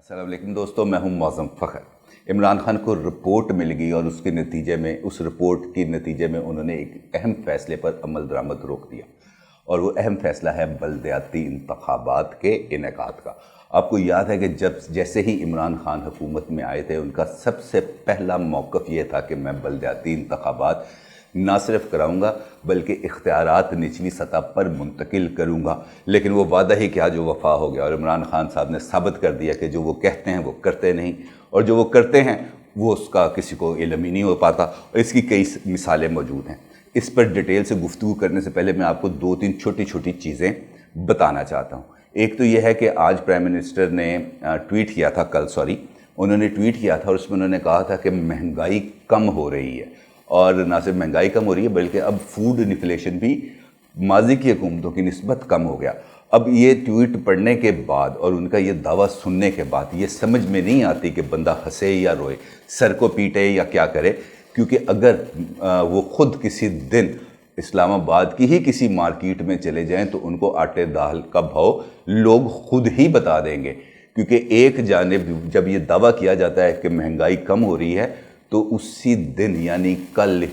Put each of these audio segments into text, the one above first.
السلام علیکم دوستو، میں ہوں معظم فخر۔ عمران خان کو رپورٹ مل گئی اور اس رپورٹ کے نتیجے میں انہوں نے ایک اہم فیصلے پر عمل درآمد روک دیا، اور وہ اہم فیصلہ ہے بلدیاتی انتخابات کے انعقاد کا۔ آپ کو یاد ہے کہ جیسے ہی عمران خان حکومت میں آئے تھے، ان کا سب سے پہلا موقف یہ تھا کہ میں بلدیاتی انتخابات نہ صرف کراؤں گا بلکہ اختیارات نچلی سطح پر منتقل کروں گا۔ لیکن وہ وعدہ ہی کیا جو وفا ہو گیا، اور عمران خان صاحب نے ثابت کر دیا کہ جو وہ کہتے ہیں وہ کرتے نہیں، اور جو وہ کرتے ہیں وہ اس کا کسی کو علم ہی نہیں ہو پاتا، اور اس کی کئی مثالیں موجود ہیں۔ اس پر ڈیٹیل سے گفتگو کرنے سے پہلے میں آپ کو دو تین چھوٹی چھوٹی چیزیں بتانا چاہتا ہوں۔ ایک تو یہ ہے کہ آج پرائم منسٹر نے ٹویٹ کیا تھا، انہوں نے ٹویٹ کیا تھا، اور اس میں انہوں نے کہا تھا کہ مہنگائی کم ہو رہی ہے، اور نہ صرف مہنگائی کم ہو رہی ہے بلکہ اب فوڈ انفلیشن بھی ماضی کی حکومتوں کی نسبت کم ہو گیا۔ اب یہ ٹویٹ پڑھنے کے بعد اور ان کا یہ دعویٰ سننے کے بعد یہ سمجھ میں نہیں آتی کہ بندہ ہنسے یا روئے، سر کو پیٹے یا کیا کرے، کیونکہ اگر وہ خود کسی دن اسلام آباد کی ہی کسی مارکیٹ میں چلے جائیں تو ان کو آٹے دال کا بھاؤ لوگ خود ہی بتا دیں گے، کیونکہ ایک جانب جب یہ دعویٰ کیا جاتا ہے کہ مہنگائی کم ہو رہی ہے تو اسی دن یعنی کل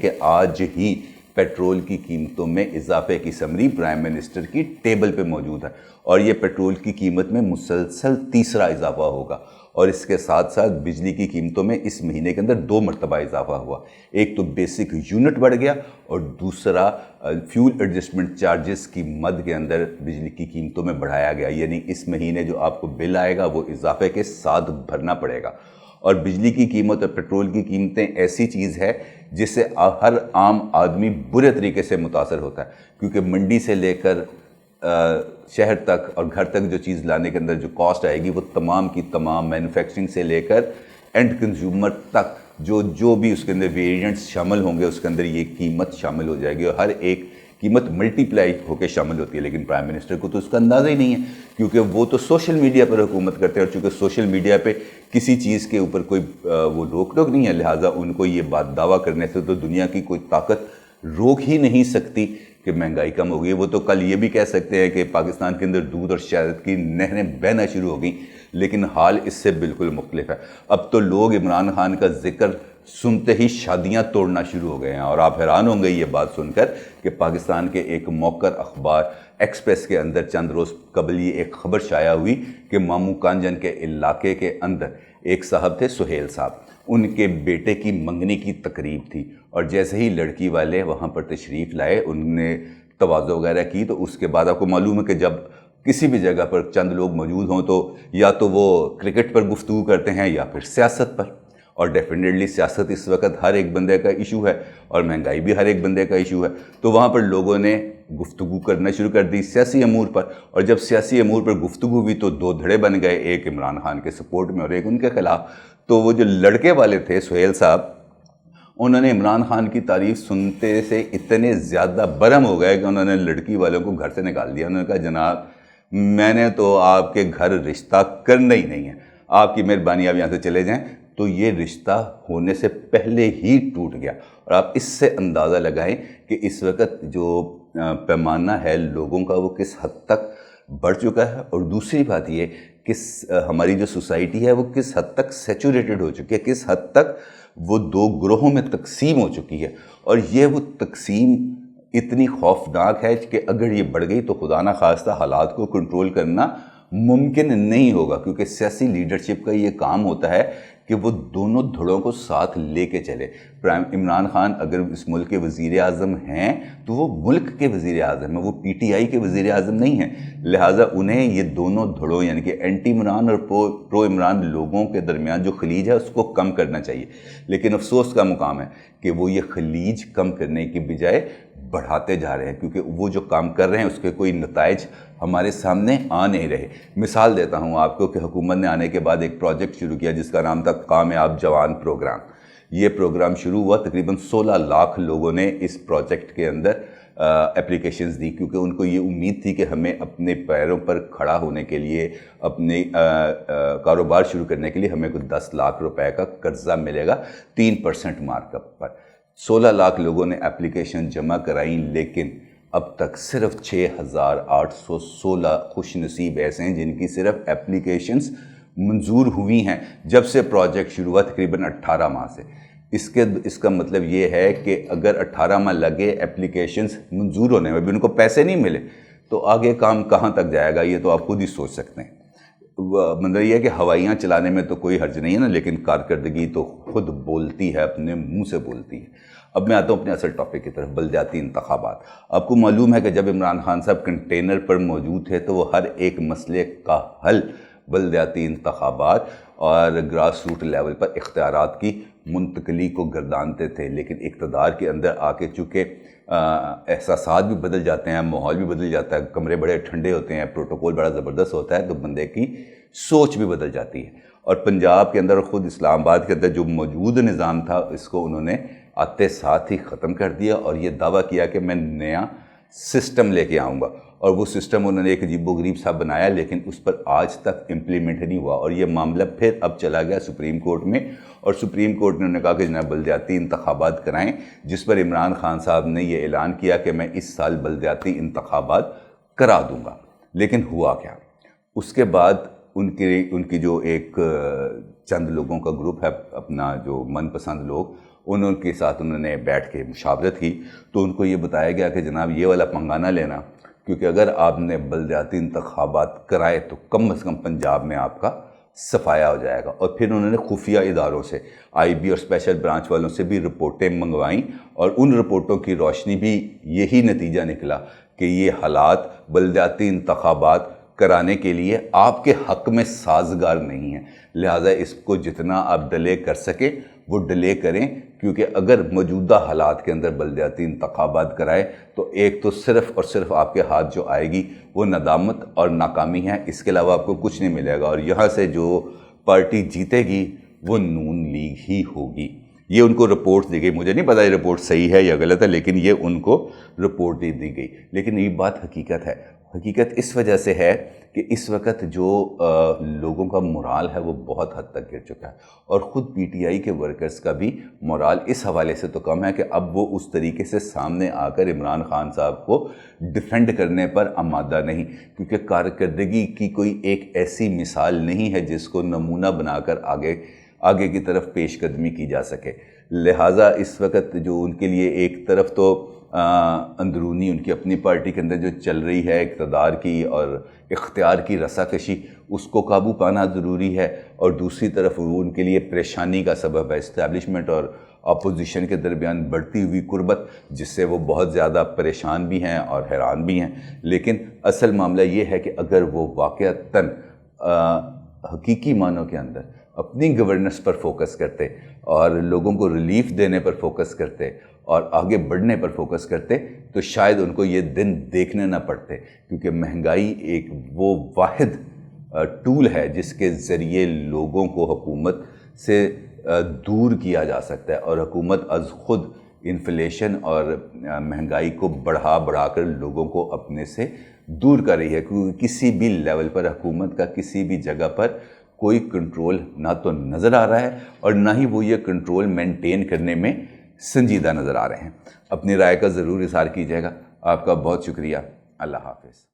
کہ آج ہی پیٹرول کی قیمتوں میں اضافے کی سمری پرائم منسٹر کی ٹیبل پہ موجود ہے، اور یہ پیٹرول کی قیمت میں مسلسل تیسرا اضافہ ہوگا، اور اس کے ساتھ ساتھ بجلی کی قیمتوں میں اس مہینے کے اندر 2 مرتبہ اضافہ ہوا۔ ایک تو بیسک یونٹ بڑھ گیا، اور دوسرا فیول ایڈجسٹمنٹ چارجز کی مد کے اندر بجلی کی قیمتوں میں بڑھایا گیا، یعنی اس مہینے جو آپ کو بل آئے گا وہ اضافے کے ساتھ بھرنا پڑے گا۔ اور بجلی کی قیمت اور پیٹرول کی قیمتیں ایسی چیز ہے جس سے ہر عام آدمی برے طریقے سے متاثر ہوتا ہے، کیونکہ منڈی سے لے کر شہر تک اور گھر تک جو چیز لانے کے اندر جو کاسٹ آئے گی وہ تمام کی تمام مینوفیکچرنگ سے لے کر اینڈ کنزیومر تک جو بھی اس کے اندر ویریئنٹس شامل ہوں گے اس کے اندر یہ قیمت شامل ہو جائے گی، اور ہر ایک قیمت ملٹی پلائی ہو کے شامل ہوتی ہے۔ لیکن پرائم منسٹر کو تو اس کا اندازہ ہی نہیں ہے، کیونکہ وہ تو سوشل میڈیا پر حکومت کرتے ہیں، اور چونکہ سوشل میڈیا پہ کسی چیز کے اوپر کوئی وہ روک ٹوک نہیں ہے، لہٰذا ان کو یہ بات دعویٰ کرنے سے تو دنیا کی کوئی طاقت روک ہی نہیں سکتی کہ مہنگائی کم ہو گئی۔ وہ تو کل یہ بھی کہہ سکتے ہیں کہ پاکستان کے اندر دودھ اور شہد کی نہریں بہنا شروع ہو گئیں، لیکن حال اس سے بالکل مختلف ہے۔ اب تو لوگ عمران خان کا ذکر سنتے ہی شادیاں توڑنا شروع ہو گئے ہیں، اور آپ حیران ہوں گے یہ بات سن کر کہ پاکستان کے ایک موقر اخبار ایکسپریس کے اندر چند روز قبل یہ ایک خبر شائع ہوئی کہ مامو کانجن کے علاقے کے اندر ایک صاحب تھے، سہیل صاحب، ان کے بیٹے کی منگنی کی تقریب تھی، اور جیسے ہی لڑکی والے وہاں پر تشریف لائے انہوں نے تواضع وغیرہ کی، تو اس کے بعد آپ کو معلوم ہے کہ جب کسی بھی جگہ پر چند لوگ موجود ہوں تو یا تو وہ کرکٹ پر گفتگو کرتے ہیں یا پھر سیاست پر، اور ڈیفینیٹلی سیاست اس وقت ہر ایک بندے کا ایشو ہے، اور مہنگائی بھی ہر ایک بندے کا ایشو ہے، تو وہاں پر لوگوں نے گفتگو کرنا شروع کر دی سیاسی امور پر، اور جب سیاسی امور پر گفتگو ہوئی تو 2 دھڑے بن گئے، ایک عمران خان کے سپورٹ میں اور ایک ان کے خلاف۔ تو وہ جو لڑکے والے تھے سہیل صاحب، انہوں نے عمران خان کی تعریف سنتے سے اتنے زیادہ برہم ہو گئے کہ انہوں نے لڑکی والوں کو گھر سے نکال دیا۔ انہوں نے کہا جناب میں نے تو آپ کے گھر رشتہ کرنا ہی نہیں ہے، آپ کی مہربانی آپ یہاں سے چلے جائیں۔ تو یہ رشتہ ہونے سے پہلے ہی ٹوٹ گیا، اور آپ اس سے اندازہ لگائیں کہ اس وقت جو پیمانہ ہے لوگوں کا وہ کس حد تک بڑھ چکا ہے، اور دوسری بات یہ کہ ہماری جو سوسائٹی ہے وہ کس حد تک سیچوریٹڈ ہو چکی ہے، کس حد تک وہ 2 گروہوں میں تقسیم ہو چکی ہے، اور یہ وہ تقسیم اتنی خوفناک ہے کہ اگر یہ بڑھ گئی تو خدا نخواستہ حالات کو کنٹرول کرنا ممکن نہیں ہوگا، کیونکہ سیاسی لیڈرشپ کا یہ کام ہوتا ہے کہ وہ دونوں دھڑوں کو ساتھ لے کے چلے۔ عمران خان اگر اس ملک کے وزیر اعظم ہیں تو وہ ملک کے وزیر اعظم ہیں، وہ پی ٹی آئی کے وزیر اعظم نہیں ہیں، لہٰذا انہیں یہ دونوں دھڑوں یعنی کہ اینٹی عمران اور پرو عمران لوگوں کے درمیان جو خلیج ہے اس کو کم کرنا چاہیے۔ لیکن افسوس کا مقام ہے کہ وہ یہ خلیج کم کرنے کی بجائے بڑھاتے جا رہے ہیں، کیونکہ وہ جو کام کر رہے ہیں اس کے کوئی نتائج ہمارے سامنے آ نہیں رہے۔ مثال دیتا ہوں آپ کو کہ حکومت نے آنے کے بعد ایک پروجیکٹ شروع کیا جس کا نام تھا کامیاب جوان پروگرام۔ یہ پروگرام شروع ہوا، تقریباً 16 لاکھ لوگوں نے اس پروجیکٹ کے اندر اپلیکیشنز دی، کیونکہ ان کو یہ امید تھی کہ ہمیں اپنے پیروں پر کھڑا ہونے کے لیے، اپنے کاروبار شروع کرنے کے لیے ہمیں کوئی 10 لاکھ روپے کا قرضہ ملے گا 3% مارک اپ پر۔ 16 لاکھ لوگوں نے اپلیکیشن جمع کرائیں، لیکن اب تک صرف 6,816 خوش نصیب ایسے ہیں جن کی صرف اپلیکیشنز منظور ہوئی ہیں جب سے پروجیکٹ شروع ہوا، تقریباً 18 ماہ سے۔ اس کا مطلب یہ ہے کہ اگر 18 ماہ لگے اپلیکیشنز منظور ہونے میں بھی ان کو پیسے نہیں ملے تو آگے کام کہاں تک جائے گا، یہ تو آپ خود ہی سوچ سکتے ہیں۔ مطلب یہ ہے کہ ہوائیاں چلانے میں تو کوئی حرج نہیں ہے نا، لیکن کارکردگی تو خود بولتی ہے، اپنے منہ سے بولتی ہے۔ اب میں آتا ہوں اپنے اصل ٹاپک کی طرف، بلدیاتی انتخابات۔ آپ کو معلوم ہے کہ جب عمران خان صاحب کنٹینر پر موجود تھے تو وہ ہر ایک مسئلے کا حل بلدیاتی انتخابات اور گراس روٹ لیول پر اختیارات کی منتقلی کو گردانتے تھے، لیکن اقتدار کے اندر آ کے چونکہ احساسات بھی بدل جاتے ہیں، ماحول بھی بدل جاتا ہے، کمرے بڑے ٹھنڈے ہوتے ہیں، پروٹوکول بڑا زبردست ہوتا ہے، تو بندے کی سوچ بھی بدل جاتی ہے۔ اور پنجاب کے اندر، خود اسلام آباد کے اندر جو موجود نظام تھا، اس کو انہوں نے آتے ساتھ ہی ختم کر دیا اور یہ دعویٰ کیا کہ میں نیا سسٹم لے کے آؤں گا، اور وہ سسٹم انہوں نے ایک عجیب و غریب سا بنایا، لیکن اس پر آج تک امپلیمنٹ نہیں ہوا، اور یہ معاملہ پھر اب چلا گیا سپریم کورٹ میں، اور سپریم کورٹ نے کہا کہ جناب بلدیاتی انتخابات کرائیں، جس پر عمران خان صاحب نے یہ اعلان کیا کہ میں اس سال بلدیاتی انتخابات کرا دوں گا۔ لیکن ہوا کیا؟ اس کے بعد ان کی جو ایک چند لوگوں کا گروپ ہے، اپنا جو من پسند لوگ، ان کے ساتھ انہوں نے بیٹھ کے مشاورت کی، تو ان کو یہ بتایا گیا کہ جناب یہ والا پنگا نہ لینا، کیونکہ اگر آپ نے بلدیاتی انتخابات کرائے تو کم از کم پنجاب میں آپ کا صفایا ہو جائے گا۔ اور پھر انہوں نے خفیہ اداروں سے، آئی بی اور اسپیشل برانچ والوں سے بھی رپورٹیں منگوائیں، اور ان رپورٹوں کی روشنی بھی یہی نتیجہ نکلا کہ یہ حالات بلدیاتی انتخابات کرانے کے لیے آپ کے حق میں سازگار نہیں ہیں، لہٰذا اس کو جتنا آپ ڈیلے کر سکیں وہ ڈیلے کریں، کیونکہ اگر موجودہ حالات کے اندر بلدیاتی انتخابات کرائے تو ایک تو صرف اور صرف آپ کے ہاتھ جو آئے گی وہ ندامت اور ناکامی ہے، اس کے علاوہ آپ کو کچھ نہیں ملے گا، اور یہاں سے جو پارٹی جیتے گی وہ نون لیگ ہی ہوگی۔ یہ ان کو رپورٹ دی گئی، مجھے نہیں پتا یہ رپورٹ صحیح ہے یا غلط ہے، لیکن یہ ان کو رپورٹ دی گئی۔ لیکن یہ بات حقیقت ہے، حقیقت اس وجہ سے ہے کہ اس وقت جو لوگوں کا مورال ہے وہ بہت حد تک گر چکا ہے، اور خود پی ٹی آئی کے ورکرز کا بھی مورال اس حوالے سے تو کم ہے کہ اب وہ اس طریقے سے سامنے آ کر عمران خان صاحب کو ڈیفینڈ کرنے پر آمادہ نہیں، کیونکہ کارکردگی کی کوئی ایک ایسی مثال نہیں ہے جس کو نمونہ بنا کر آگے کی طرف پیش قدمی کی جا سکے۔ لہٰذا اس وقت جو ان کے لیے ایک طرف تو اندرونی ان کی اپنی پارٹی کے اندر جو چل رہی ہے اقتدار کی اور اختیار کی رساکشی، اس کو قابو پانا ضروری ہے، اور دوسری طرف وہ ان کے لیے پریشانی کا سبب ہے اسٹیبلشمنٹ اور اپوزیشن کے درمیان بڑھتی ہوئی قربت، جس سے وہ بہت زیادہ پریشان بھی ہیں اور حیران بھی ہیں۔ لیکن اصل معاملہ یہ ہے کہ اگر وہ واقعتاً حقیقی معنوں کے اندر اپنی گورننس پر فوکس کرتے اور لوگوں کو ریلیف دینے پر فوکس کرتے اور آگے بڑھنے پر فوکس کرتے تو شاید ان کو یہ دن دیکھنے نہ پڑتے، کیونکہ مہنگائی ایک وہ واحد ٹول ہے جس کے ذریعے لوگوں کو حکومت سے دور کیا جا سکتا ہے، اور حکومت از خود انفلیشن اور مہنگائی کو بڑھا کر لوگوں کو اپنے سے دور کر رہی ہے، کیونکہ کسی بھی لیول پر حکومت کا کسی بھی جگہ پر کوئی کنٹرول نہ تو نظر آ رہا ہے اور نہ ہی وہ یہ کنٹرول مینٹین کرنے میں سنجیدہ نظر آ رہے ہیں۔ اپنی رائے کا ضرور اظہار کیجیے گا۔ آپ کا بہت شکریہ۔ اللہ حافظ۔